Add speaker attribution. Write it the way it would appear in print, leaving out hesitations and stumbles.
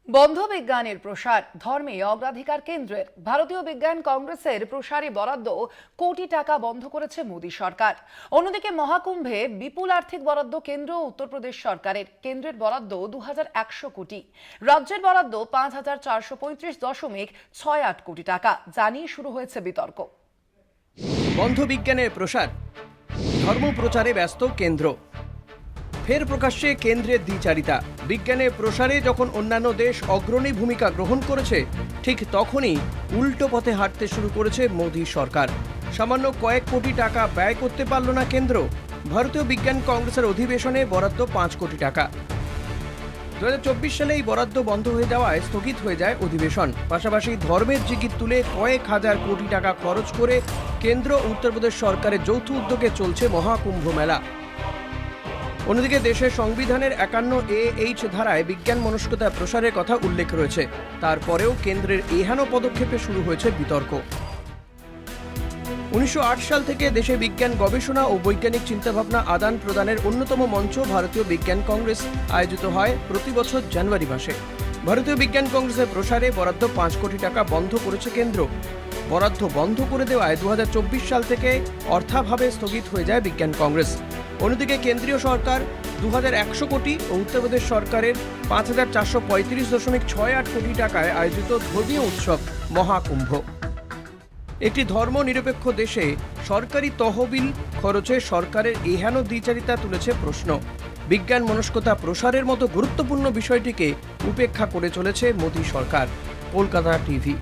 Speaker 1: বন্ধ বিজ্ঞানের প্রসার ধর্মে অগ্রাধিকার কেন্দ্রের। ভারতীয় বিজ্ঞান কংগ্রেসের প্রসারে বরাদ্দ কোটি টাকা বন্ধ করেছে মোদী সরকার। অন্যদিকে মহাকুম্ভে বিপুল আর্থিক বরাদ্দ কেন্দ্র ও উত্তরপ্রদেশ সরকারের। কেন্দ্রের বরাদ্দ 2100 কোটি, রাজ্যের বরাদ্দ 5435.68 কোটি টাকা। জানিয়ে শুরু হয়েছে বিতর্ক।
Speaker 2: বন্ধ বিজ্ঞানের প্রসার, ধর্ম প্রচারে ব্যস্ত কেন্দ্র। ফের প্রকাশ্যে কেন্দ্রের দ্বিচারিতা। বিজ্ঞানের প্রসারে যখন অন্যান্য দেশ অগ্রণী ভূমিকা গ্রহণ করেছে, ঠিক তখনই উল্টো পথে হাঁটতে শুরু করেছে মোদী সরকার। সামান্য কয়েক কোটি টাকা ব্যয় করতে পারল না কেন্দ্র। ভারতীয় বিজ্ঞান কংগ্রেসের অধিবেশনে বরাদ্দ 5 কোটি টাকা। 2024 সালে এই বরাদ্দ বন্ধ হয়ে যাওয়ায় স্থগিত হয়ে যায় অধিবেশন। পাশাপাশি ধর্মের জিগির তুলে কয়েক হাজার কোটি টাকা খরচ করে কেন্দ্র ও উত্তরপ্রদেশ সরকারের যৌথ উদ্যোগে চলছে মহাকুম্ভ মেলা। অন্যদিকে দেশের সংবিধানের 51A(h) ধারায় বিজ্ঞান মনস্কতা প্রসারের কথা উল্লেখ রয়েছে। তারপরেও কেন্দ্রের এহেন পদক্ষেপে শুরু হয়েছে বিতর্ক। 1908 সাল থেকে দেশে বিজ্ঞান গবেষণা ও বৈজ্ঞানিক চিন্তাভাবনা আদান প্রদানের অন্যতম মঞ্চ ভারতীয় বিজ্ঞান কংগ্রেস আয়োজিত হয় প্রতি বছর জানুয়ারি মাসে। ভারতীয় বিজ্ঞান কংগ্রেসের প্রসারে বরাদ্দ 5 কোটি টাকা বন্ধ করেছে কেন্দ্র। বরাদ্দ বন্ধ করে দেওয়ায় 2024 সাল থেকে অর্থাভাবে স্থগিত হয়ে যায় বিজ্ঞান কংগ্রেস। অন্যদিকে কেন্দ্রীয় সরকার 2100 কোটি ও উত্তরপ্রদেশ সরকারের 5435.68 কোটি টাকায় আয়োজিত ধর্মীয় উৎসব মহাকুম্ভ। একটি ধর্মনিরপেক্ষ দেশে সরকারি তহবিল খরচে সরকারের এহেন দ্বিচারিতা তুলেছে প্রশ্ন। বিজ্ঞান মনস্কতা প্রসারের মতো গুরুত্বপূর্ণ বিষয়টিকে উপেক্ষা করে চলেছে মোদী সরকার। কলকাতা টিভি।